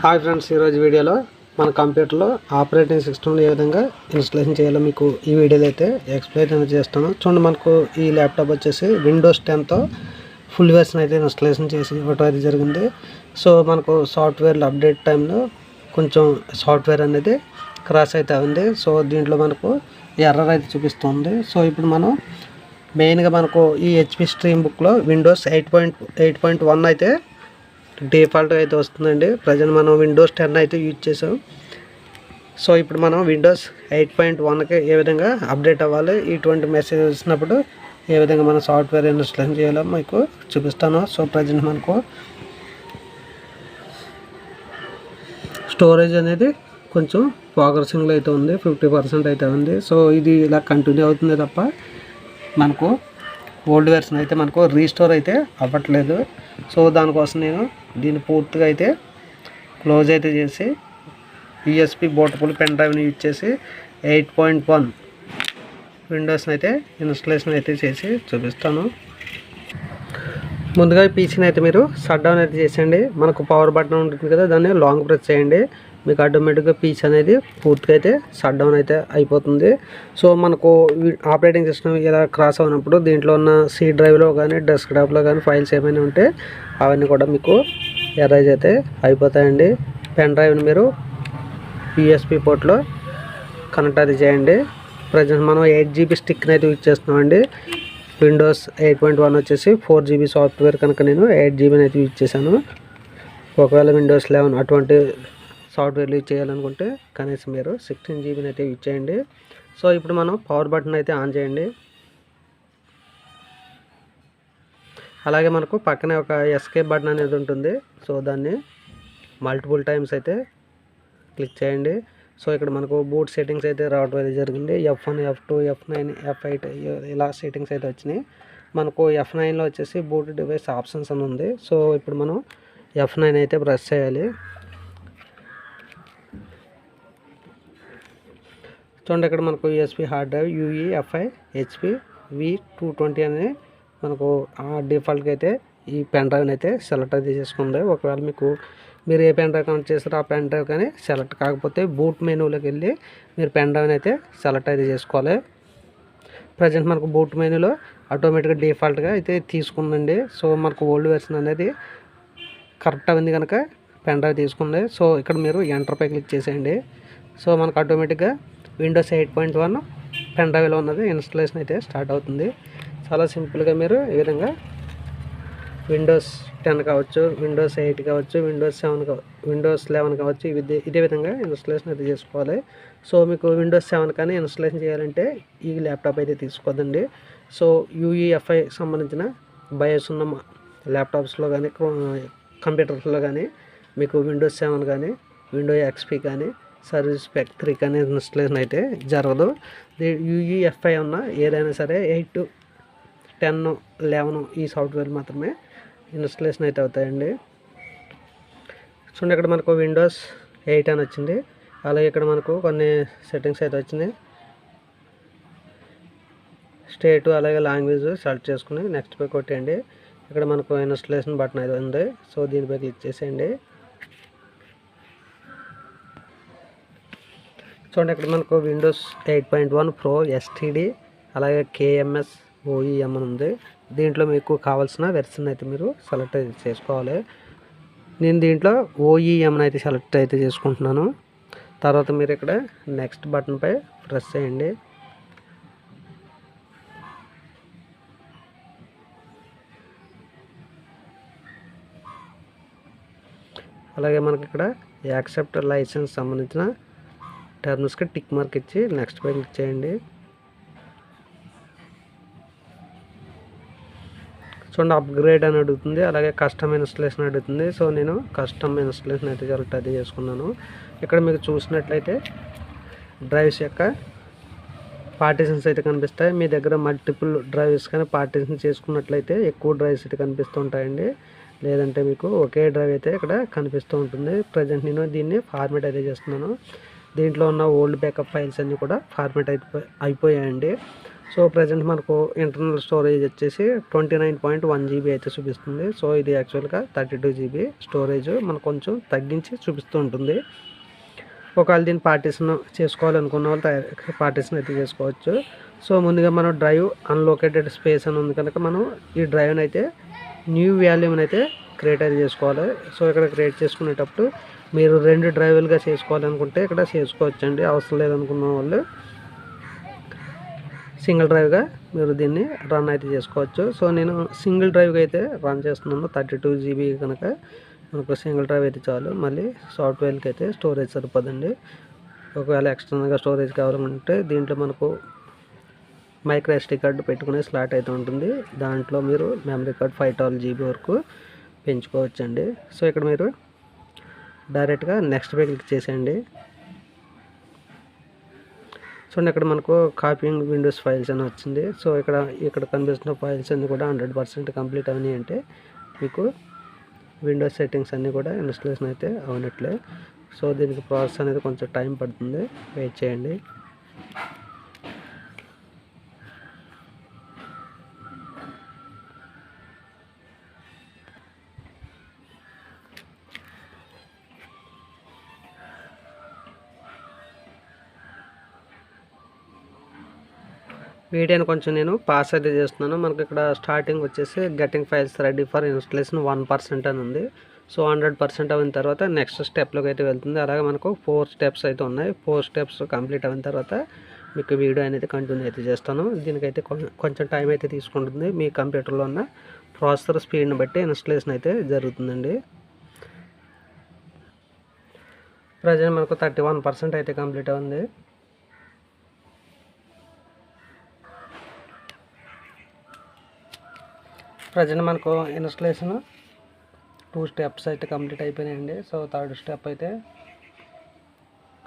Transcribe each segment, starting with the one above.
Hi friends, ఈరోజు వీడియోలో మన కంప్యూటర్లో ఆపరేటింగ్ సిస్టమ్లో ఏ విధంగా ఇన్స్టాలేషన్ చేయాలో మీకు ఈ వీడియోలో అయితే ఎక్స్ప్లెయిన్ అనేది చేస్తాను. చూడండి, మనకు ఈ ల్యాప్టాప్ వచ్చేసి విండోస్ 10తో ఫుల్ వెర్షన్ అయితే ఇన్స్టాలేషన్ చేసి ఇవ్వటం అయితే జరిగింది. సో మనకు సాఫ్ట్వేర్ అప్డేట్ టైంలో కొంచెం సాఫ్ట్వేర్ అనేది క్రాష్ అయితే ఉంది. సో దీంట్లో మనకు ఎర్రర్ అయితే చూపిస్తుంది. సో ఇప్పుడు మనం మెయిన్గా మనకు ఈ హెచ్పి స్ట్రీమ్ బుక్లో విండోస్ 8.1 అయితే డిఫాల్ట్గా అయితే వస్తుందండి. ప్రజెంట్ మనం విండోస్ 10 అయితే యూజ్ చేసాం. సో ఇప్పుడు మనం విండోస్ 8.1కి ఏ విధంగా అప్డేట్ అవ్వాలి, ఇటువంటి మెసేజ్ వచ్చినప్పుడు ఏ విధంగా మనం సాఫ్ట్వేర్ ఇన్స్టాలేషన్ చేయాలో మీకు చూపిస్తాను. సో ప్రజెంట్ మనకు స్టోరేజ్ అనేది కొంచెం ప్రోగ్రెసింగ్లో అయితే ఉంది, 50% అయితే ఉంది. సో ఇది ఇలా కంటిన్యూ అవుతుంది తప్ప మనకు ఓల్డ్ వెర్షన్ అయితే మనకు రీస్టోర్ అయితే అవ్వట్లేదు. సో దానికోసం నేను దీన్ని పూర్తిగా అయితే క్లోజ్ అయితే చేసి యూఎస్బి బోటబుల్ పెన్ డ్రైవ్ని యూజ్ చేసి 8.1 విండోస్ని అయితే ఇన్స్టాలేషన్ అయితే చేసి చూపిస్తాను. ముందుగా పీసీని అయితే మీరు షట్ డౌన్ అయితే చేసేయండి. మనకు పవర్ బటన్ ఉంటుంది కదా, దాన్ని లాంగ్ ప్రెస్ చేయండి. మీకు ఆటోమేటిక్గా పీసీ అనేది పూర్తిగా అయితే షట్ డౌన్ అయితే అయిపోతుంది. సో మనకు ఆపరేటింగ్ సిస్టమ్ ఇలా క్రాస్ అయినప్పుడు దీంట్లో ఉన్న సి డ్రైవ్లో కానీ డెస్క్టాప్లో కానీ ఫైల్స్ ఏమైనా ఉంటే అవన్నీ కూడా మీకు ఎరేజ్ అయితే అయిపోతాయండి. పెన్ డ్రైవ్ని మీరు యూఎస్బి పోర్ట్లో కనెక్ట్ అది చేయండి. ప్రజెంట్ మనం 8GB స్టిక్ని అయితే యూజ్ చేస్తున్నామండి. విండోస్ 8.1 వచ్చేసి 4GB సాఫ్ట్వేర్ కనుక నేను 8GBని అయితే యూజ్ చేశాను. ఒకవేళ విండోస్ 11 అటువంటి సాఫ్ట్వేర్ యూజ్ చేయాలనుకుంటే కనీసం మీరు 16GBని అయితే యూజ్ చేయండి. సో ఇప్పుడు మనం పవర్ బటన్ అయితే ఆన్ చేయండి. అలాగే మనకు పక్కనే ఒక ఎస్కేప్ బటన్ అనేది ఉంటుంది. సో దాన్ని మల్టిపుల్ టైమ్స్ అయితే క్లిక్ చేయండి. సో ఇక్కడ మనకు బూట్ సెట్టింగ్స్ అయితే రావడం అయితే జరిగింది. F1, F2, F9, F8 ఇలా సెట్టింగ్స్ అయితే వచ్చినాయి. మనకు F9లో వచ్చేసి బూట్ డివైస్ ఆప్షన్స్ అని ఉంది. సో ఇప్పుడు మనం F9 అయితే ప్రెస్ చేయాలి. చూడండి, ఇక్కడ మనకు USB hard drive UEFI HP V220 అని మనకు డిఫాల్ట్గా అయితే ఈ పెన్ డ్రైవ్ని అయితే సెలెక్ట్ అయితే చేసుకుంది. ఒకవేళ మీరు ఏ పెన్ డ్రైవ్ కనెక్ట్ చేస్తారో ఆ పెన్ డ్రైవ్ కానీ సెలెక్ట్ కాకపోతే బూట్ మెనూలోకి వెళ్ళి మీరు పెన్ డ్రైవ్ని అయితే సెలెక్ట్ అయితే చేసుకోవాలి. ప్రజెంట్ మనకు బూట్ మెనూలో ఆటోమేటిక్గా డిఫాల్ట్గా అయితే తీసుకుందండి. సో మనకు ఓల్డ్ వెర్షన్ అనేది కరెక్ట్ అయింది కనుక పెన్ డ్రైవ్ తీసుకుంది. సో ఇక్కడ మీరు ఎంటర్పై క్లిక్ చేసేయండి. సో మనకు ఆటోమేటిక్గా విండోస్ 8.1 పెన్ డ్రైవ్లో ఉన్నది ఇన్స్టాలేషన్ అయితే స్టార్ట్ అవుతుంది. చాలా సింపుల్గా మీరు ఈ విధంగా విండోస్ 10 కావచ్చు, విండోస్ 8 కావచ్చు, విండోస్ 11 కావచ్చు, ఇదే విధంగా ఇన్స్టాలేషన్ అయితే చేసుకోవాలి. సో మీకు విండోస్ 7 కానీ ఇన్స్టాలేషన్ చేయాలంటే ఈ ల్యాప్టాప్ అయితే తీసుకోదండి. సో UEFI సంబంధించిన బయోస్ ఉన్న ల్యాప్టాప్స్లో కానీ కంప్యూటర్స్లో కానీ మీకు విండోస్ 7 కానీ విండోస్ XP కానీ సర్వీస్ ప్యాక్ 3 కానీ ఇన్స్టాలేషన్ అయితే జరగదు. UEFI ఉన్న ఏదైనా సరే 8, 10, 11 ఈ సాఫ్ట్వేర్ మాత్రమే ఇన్స్టాలేషన్ అయితే అవుతాయండి. చూడండి, ఇక్కడ మనకు విండోస్ 8 అని వచ్చింది. అలాగే ఇక్కడ మనకు కొన్ని సెట్టింగ్స్ అయితే వచ్చినాయి. స్టేట్ అలాగే లాంగ్వేజ్ సెలెక్ట్ చేసుకుని నెక్స్ట్ పై కొట్టేయండి. ఇక్కడ మనకు ఇన్స్టాలేషన్ బటన్ అయితే ఉంది. సో దీనిపై క్లిక్ చేసేయండి. చూడండి, ఇక్కడ మనకు విండోస్ 8.1 Pro STD అలాగే KMS OEM అని ఉంది. దీంట్లో మీకు కావాల్సిన వెర్షన్ అయితే మీరు సెలెక్ట్ అయితే చేసుకోవాలి. నేను దీంట్లో OEM అయితే సెలెక్ట్ అయితే చేసుకుంటున్నాను. తర్వాత మీరు ఇక్కడ నెక్స్ట్ బటన్పై ప్రెస్ చేయండి. అలాగే మనకి ఇక్కడ యాక్సెప్ట్ లైసెన్స్ సంబంధించిన టర్మ్స్కి టిక్ మార్క్ ఇచ్చి నెక్స్ట్ పై క్లిక్ చేయండి. చూడండి, అప్గ్రేడ్ అని అడుగుతుంది, అలాగే కస్టమ్ ఇన్స్టాలేషన్ అడుగుతుంది. సో నేను కస్టమ్ ఇన్స్టాలేషన్ అయితే సెలెక్ట్ అయితే చేసుకున్నాను. ఇక్కడ మీకు చూసినట్లయితే డ్రైవ్స్ యొక్క పార్టీషన్స్ అయితే కనిపిస్తాయి. మీ దగ్గర మల్టిపుల్ డ్రైవ్స్ కానీ పార్టీషన్ చేసుకున్నట్లయితే ఎక్కువ డ్రైవ్స్ అయితే కనిపిస్తూ ఉంటాయండి. లేదంటే మీకు ఒకే డ్రైవ్ అయితే ఇక్కడ కనిపిస్తూ ఉంటుంది. ప్రజెంట్ నేను దీన్ని ఫార్మేట్ అయితే చేస్తున్నాను. దీంట్లో ఉన్న ఓల్డ్ బ్యాకప్ ఫైల్స్ అన్నీ కూడా ఫార్మేట్ అయిపోయాయండి. సో ప్రజెంట్ మనకు ఇంటర్నల్ స్టోరేజ్ వచ్చేసి 29.1 GB అయితే చూపిస్తుంది. సో ఇది యాక్చువల్గా 32 GB స్టోరేజ్ మనకు కొంచెం తగ్గించి చూపిస్తూ ఉంటుంది. ఒకవేళ దీన్ని పార్టీషన్ చేసుకోవాలనుకున్న వాళ్ళు పార్టీషన్ అయితే చేసుకోవచ్చు. సో ముందుగా మనం డ్రైవ్ అన్లోకేటెడ్ స్పేస్ అని ఉంది కనుక మనం ఈ డ్రైవ్ని అయితే న్యూ వాల్యూమ్ని అయితే క్రియేట్ అయితే చేసుకోవాలి. సో ఇక్కడ క్రియేట్ చేసుకునేటప్పుడు మీరు 2 డ్రైవ్లుగా చేసుకోవాలనుకుంటే ఇక్కడ చేసుకోవచ్చండి. అవసరం లేదనుకున్న వాళ్ళు సింగిల్ డ్రైవ్గా మీరు దీన్ని రన్ అయితే చేసుకోవచ్చు. సో నేను సింగిల్ డ్రైవ్గా అయితే రన్ చేస్తున్నాను. 32 GB కనుక మనకు సింగిల్ డ్రైవ్ అయితే చాలు. మళ్ళీ సాఫ్ట్వేర్కి అయితే స్టోరేజ్ సరిపోదండి. ఒకవేళ ఎక్స్టర్నల్గా స్టోరేజ్ కావాలంటే దీంట్లో మనకు మైక్రో SD కార్డు పెట్టుకునే స్లాట్ అయితే ఉంటుంది. దాంట్లో మీరు మెమరీ కార్డ్ 512 GB వరకు పెంచుకోవచ్చండి. సో ఇక్కడ మీరు డైరెక్ట్గా నెక్స్ట్ పై క్లిక్ చేసేయండి. చూడండి ఇక్కడ మనకు కాపీయింగ్ విండోస్ ఫైల్స్ అని వచ్చింది. సో ఇక్కడ కనిపిస్తున్న ఫైల్స్ అన్నీ కూడా 100% కంప్లీట్ అవన్నీ అంటే మీకు విండోస్ సెట్టింగ్స్ అన్నీ కూడా ఇన్స్టాలేషన్ అయితే అవనట్లే. సో దీనికి ప్రాసెస్ అనేది కొంచెం టైం పడుతుంది, వెయిట్ చేయండి. వీడియోని కొంచెం నేను పాస్ అయితే చేస్తున్నాను. మనకి ఇక్కడ స్టార్టింగ్ వచ్చేసి getting files ready for installation 1% అని ఉంది. సో 100% అయిన తర్వాత నెక్స్ట్ స్టెప్లోకి అయితే వెళ్తుంది. అలాగే మనకు 4 స్టెప్స్ అయితే ఉన్నాయి. 4 స్టెప్స్ కంప్లీట్ అయిన తర్వాత మీకు వీడియో అనేది కంటిన్యూ అయితే చేస్తాను. దీనికైతే కొంచెం టైం అయితే తీసుకుంటుంది. మీ కంప్యూటర్లో ఉన్న ప్రాసెసర్ స్పీడ్ని బట్టి ఇన్స్టాలేషన్ అయితే జరుగుతుందండి. ప్రజెంట్ మనకు 31% అయితే కంప్లీట్ అయింది. ప్రజెంట్ మనకు ఇన్స్టాలేషన్ 2 స్టెప్స్ అయితే కంప్లీట్ అయిపోయినాయండి. సో 3rd స్టెప్ అయితే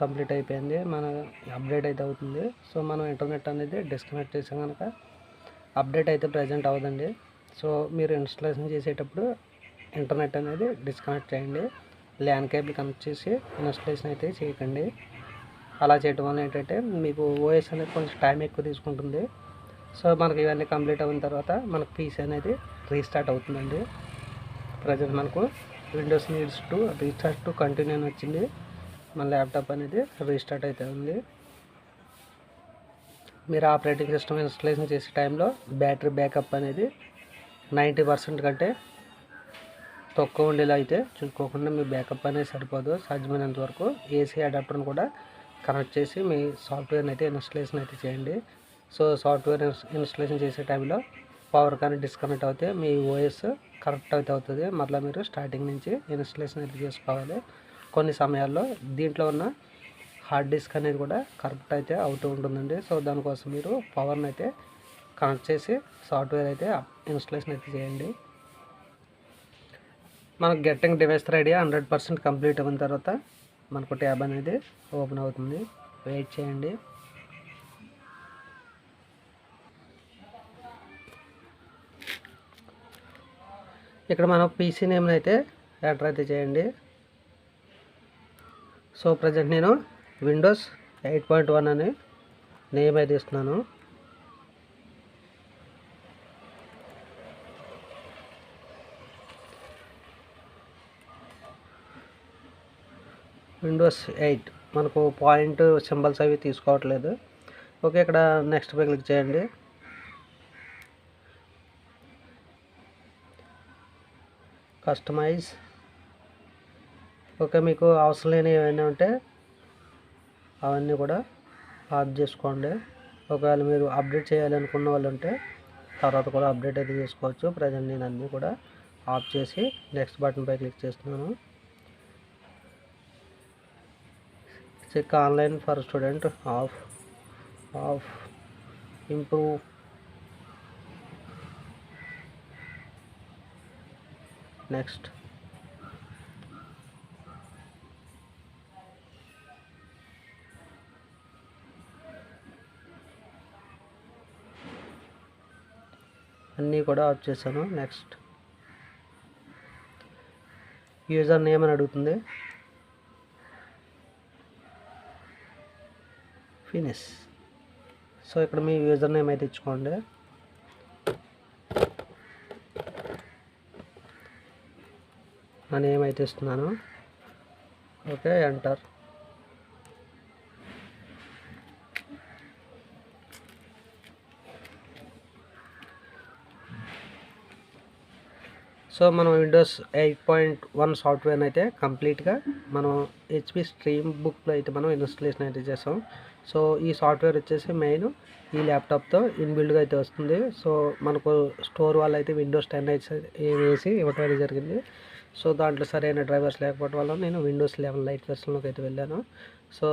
కంప్లీట్ అయిపోయింది. మన అప్డేట్ అయితే అవుతుంది. సో మనం ఇంటర్నెట్ అనేది డిస్కనెక్ట్ చేసాం కనుక అప్డేట్ అయితే ప్రజెంట్ అవ్వదండి. సో మీరు ఇన్స్టాలేషన్ చేసేటప్పుడు ఇంటర్నెట్ అనేది డిస్కనెక్ట్ చేయండి. ల్యాన్ కేబుల్ కనెక్ట్ చేసి ఇన్స్టాలేషన్ అయితే చేయకండి. అలా చేయడం వల్ల ఏంటంటే మీకు ఓఎస్ అనేది కొంచెం టైం ఎక్కువ తీసుకుంటుంది. సో మనకి ఇవన్నీ కంప్లీట్ అయిన తర్వాత మనకు పీసీ అనేది రీస్టార్ట్ అవుతుందండి. ప్రజెంట్ మనకు Windows needs to restart to continue అని వచ్చింది. మన ల్యాప్టాప్ అనేది రీస్టార్ట్ అయితే ఉంది. మీరు ఆపరేటింగ్ సిస్టమ్ ఇన్స్టాలేషన్ చేసే టైంలో బ్యాటరీ బ్యాకప్ అనేది 90% కంటే తక్కువ ఉండేలా అయితే చూసుకోకుండా మీ బ్యాకప్ అనేది సరిపోదు. సాధ్యమైనంత వరకు ఏసీ అడాప్టర్ని కూడా కనెక్ట్ చేసి మీ సాఫ్ట్వేర్ని అయితే ఇన్స్టాలేషన్ అయితే చేయండి. సో సాఫ్ట్వేర్ ఇన్స్టాలేషన్ చేసే టైంలో పవర్ కానీ డిస్కనెక్ట్ అవుతే మీ ఓఎస్ కరెక్ట్ అయితే అవుతుంది. మళ్ళీ మీరు స్టార్టింగ్ నుంచి ఇన్స్టాలేషన్ అయితే చేసుకోవాలి. కొన్ని సమయాల్లో దీంట్లో ఉన్న హార్డ్ డిస్క్ అనేది కూడా కరెక్ట్ అయితే అవుతూ ఉంటుందండి. సో దానికోసం మీరు పవర్ని అయితే కనెక్ట్ చేసి సాఫ్ట్వేర్ అయితే ఇన్స్టాలేషన్ అయితే చేయండి. మనకు గెట్టింగ్ డివైస్ రెడీ 100% కంప్లీట్ అయిన తర్వాత మనకు ట్యాబ్ అనేది ఓపెన్ అవుతుంది. వెయిట్ చేయండి. ఇక్కడ మనం పీసీ నేమ్ని అయితే ఎంటర్ అయితే చేయండి. సో ప్రజెంట్ నేను విండోస్ 8.1 అని నేమ్ అయితే ఇస్తున్నాను. విండోస్ 8 మనకు పాయింట్ సింబల్స్ అవి తీసుకోవట్లేదు. ఓకే, ఇక్కడ నెక్స్ట్ పై క్లిక్ చేయండి. కస్టమైజ్. ఓకే, మీకు అవసరం లేని ఏమైనా ఉంటే అవన్నీ కూడా ఆఫ్ చేసుకోండి. ఒకవేళ మీరు అప్డేట్ చేయాలనుకున్న వాళ్ళు ఉంటే తర్వాత కూడా అప్డేట్ అయితే చేసుకోవచ్చు. ప్రజెంట్ నేను అన్నీ కూడా ఆఫ్ చేసి నెక్స్ట్ బటన్ పై క్లిక్ చేస్తున్నాను. Check online for student of improve. Next. అన్నీ కూడా ఆఫ్ చేశాను. నెక్స్ట్. యూజర్ నేమ్ అని అడుగుతుంది. ఫినిష్. సో ఇక్కడ మీ యూజర్ నేమ్ అయితే ఇచ్చుకోండి. నా నేమ్ అయితే ఇస్తున్నాను. Okay, enter. సో మనం విండోస్ 8.1 సాఫ్ట్వేర్ని అయితే కంప్లీట్గా మనం హెచ్పి స్ట్రీమ్ బుక్లో అయితే మనం ఇన్స్టలేషన్ అయితే చేసాం. సో ఈ సాఫ్ట్వేర్ వచ్చేసి మెయిన్ ఈ ల్యాప్టాప్తో ఇన్బిల్డ్గా అయితే వస్తుంది. సో మనకు స్టోర్ వాళ్ళు అయితే విండోస్ 10 అయితే వేసి ఇవ్వటం అయితే జరిగింది. సో దాంట్లో సరైన డ్రైవర్స్ లేకపోవడం వల్ల నేను విండోస్ 11 లైట్ వెర్షన్లోకి అయితే వెళ్ళాను. సో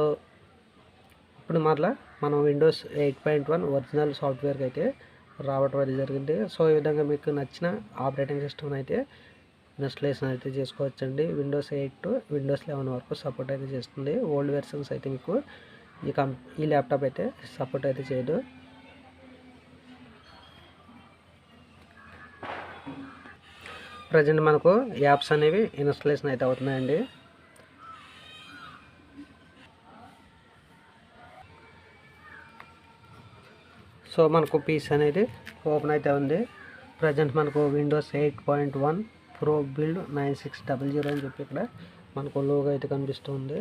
ఇప్పుడు మరలా మనం విండోస్ 8.1 ఒరిజినల్ సాఫ్ట్వేర్కి అయితే రావటం అనేది జరిగింది. సో ఈ విధంగా మీకు నచ్చిన ఆపరేటింగ్ సిస్టమ్ అయితే ఇన్స్టలేషన్ అయితే చేసుకోవచ్చండి. విండోస్ 8 టు విండోస్ 11 వరకు సపోర్ట్ అయితే చేస్తుంది. ఓల్డ్ వెర్షన్స్ అయితే మీకు ఈ ల్యాప్టాప్ అయితే సపోర్ట్ అయితే చేయదు. ప్రజెంట్ మనకు యాప్స్ అనేవి ఇన్స్టలేషన్ అయితే అవుతున్నాయండి. సో మనకు పీస్ అనేది ఓపెన్ అయితే ఉంది. ప్రజెంట్ మనకు విండోస్ 8.1 ప్రో బిల్డ్ 9600 అని చెప్పి ఇక్కడ మనకు లోగో అయితే కనిపిస్తుంది.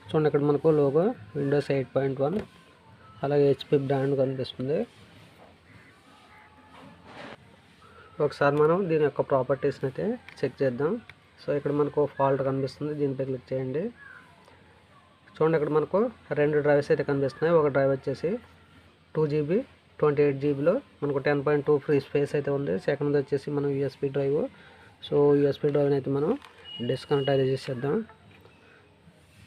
చూడండి, ఇక్కడ మనకు లోగో విండోస్ 8.1 అలాగే హెచ్పి బ్రాండ్ కనిపిస్తుంది. ఒకసారి మనం దీని యొక్క ప్రాపర్టీస్ని అయితే చెక్ చేద్దాం. సో ఇక్కడ మనకు ఫాల్ట్ కనిపిస్తుంది, దీనిపై క్లిక్ చేయండి. చూడండి, ఇక్కడ మనకు 2 డ్రైవ్స్ అయితే కనిపిస్తున్నాయి. ఒక డ్రైవ్ వచ్చేసి 2GB 28GBలో మనకు 10.2 ఫ్రీ స్పేస్ అయితే ఉంది. సెకండ్ వచ్చేసి మనం యూఎస్బి డ్రైవ్. సో యూఎస్బి డ్రైవ్ని అయితే మనం డిస్కనెక్ట్ అయితే చేసేద్దాం.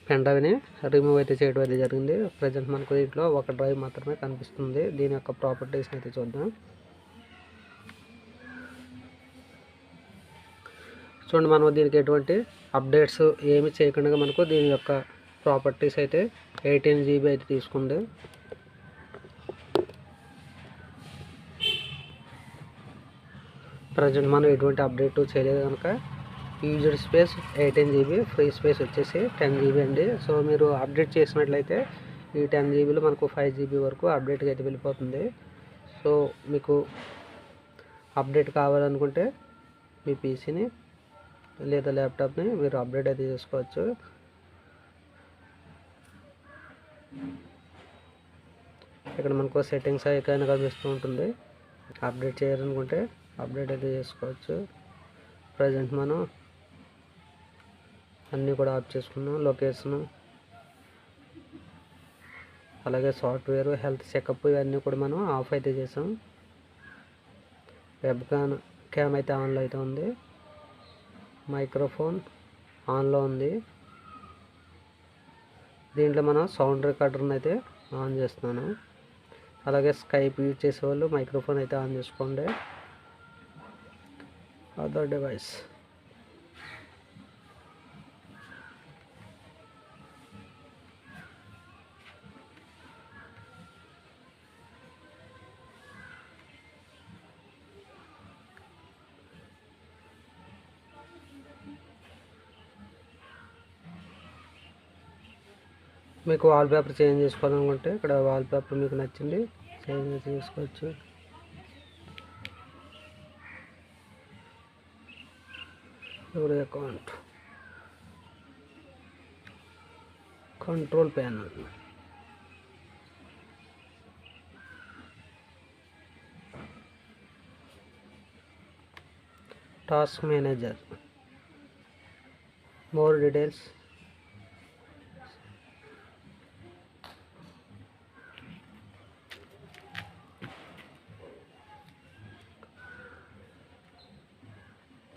పెన్ డ్రైవ్ని రిమూవ్ అయితే చేయడం అయితే జరిగింది. ప్రజెంట్ మనకు దీంట్లో ఒక డ్రైవ్ మాత్రమే కనిపిస్తుంది. దీని యొక్క ప్రాపర్టీస్ని అయితే చూద్దాం. చూడండి, మనం దీనికి ఎటువంటి అప్డేట్స్ ఏమి చేయకుండా మనకు దీని యొక్క ప్రాపర్టీస్ అయితే 18GB అయితే తీసుకుంది. ప్రజెంట్ మనం ఎటువంటి అప్డేట్ చేయలేదు కనుక user space 18GB, free space వచ్చేసి 10GB అండి. సో మీరు అప్డేట్ చేసినట్లయితే ఈ 10GBలో మనకు 5GB వరకు అప్డేట్కి అయితే వెళ్ళిపోతుంది. సో మీకు అప్డేట్ కావాలనుకుంటే మీ పీసీని లేదా ల్యాప్టాప్ని మీరు అప్డేట్ అయితే చేసుకోవచ్చు. ఇక్కడ మనకు సెట్టింగ్స్ ఐకాన్ కనిపిస్తూ ఉంటుంది. అప్డేట్ చేయాలనుకుంటే అప్డేట్ అయితే చేసుకోవచ్చు. ప్రజెంట్ మనం అన్నీ కూడా ఆఫ్ చేసుకున్నాం. లొకేషను అలాగే సాఫ్ట్వేర్, హెల్త్ చెకప్ ఇవన్నీ కూడా మనం ఆఫ్ అయితే చేసాం. వెబ్ క్యామ్ అయితే ఆన్లో అయితే ఉంది. మైక్రోఫోన్ ఆన్లో ఉంది. దీంట్లో మనం సౌండ్ రికార్డర్ని అయితే ఆన్ చేస్తున్నాను. అలాగే స్కైప్ యూజ్ చేసేవాళ్ళు మైక్రోఫోన్ అయితే ఆన్ చేసుకోండి. అదర్ డివైస్ మీకు వాల్పేపర్ చేంజ్ చేసుకోవాలనుకుంటే ఇక్కడ వాల్పేపర్ మీకు నచ్చింది చేంజ్ చేసుకోవచ్చు. ఎవరి account control panel, task manager, more details,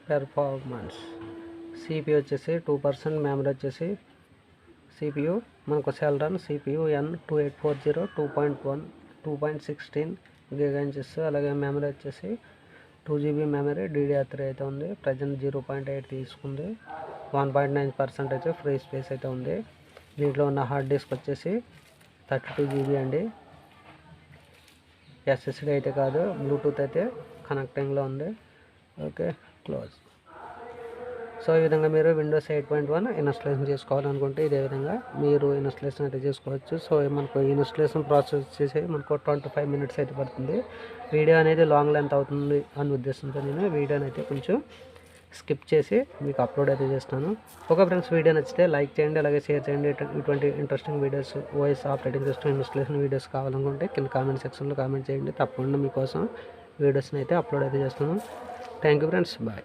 performance, CPU వచ్చేసి 2%, మెమరీ వచ్చేసి సిపియూ మనకు సెల్రన్ సిపియూ N2840 2.16 GHz, అలాగే మెమరీ వచ్చేసి 2GB మెమరీ DDR3 అయితే ఉంది. ప్రజెంట్ 0.8 తీసుకుంది. 1.9% అయితే ఫ్రీ స్పేస్ అయితే ఉంది. దీంట్లో ఉన్న హార్డ్ డిస్క్ వచ్చేసి 32GB అండి. SSD అయితే కాదు, బ్లూటూత్ అయితే కనెక్టింగ్లో ఉంది. Okay, close. సో ఈ విధంగా మీరు విండోస్ 8.1 ఇన్స్టాలేషన్ చేసుకోవాలనుకుంటే ఇదే విధంగా మీరు ఇన్స్టాలేషన్ అయితే చేసుకోవచ్చు. సో మనకు ఇన్స్టాలేషన్ ప్రాసెస్ వచ్చేసి మనకు 25 మినిట్స్ అయితే పడుతుంది. వీడియో అనేది లాంగ్ లెంత్ అవుతుంది అనే ఉద్దేశంతో నేను వీడియోని అయితే కొంచెం స్కిప్ చేసి మీకు అప్లోడ్ అయితే చేస్తాను. ఓకే ఫ్రెండ్స్, వీడియో నచ్చితే లైక్ చేయండి, అలాగే షేర్ చేయండి. ఇటువంటి interesting videos, voice operating system installation videos కావాలనుకుంటే కింద కామెంట్ సెక్షన్లో కామెంట్ చేయండి. తప్పకుండా మీకోసం వీడియోస్ని అయితే అప్లోడ్ అయితే చేస్తాను. Thank you friends, bye.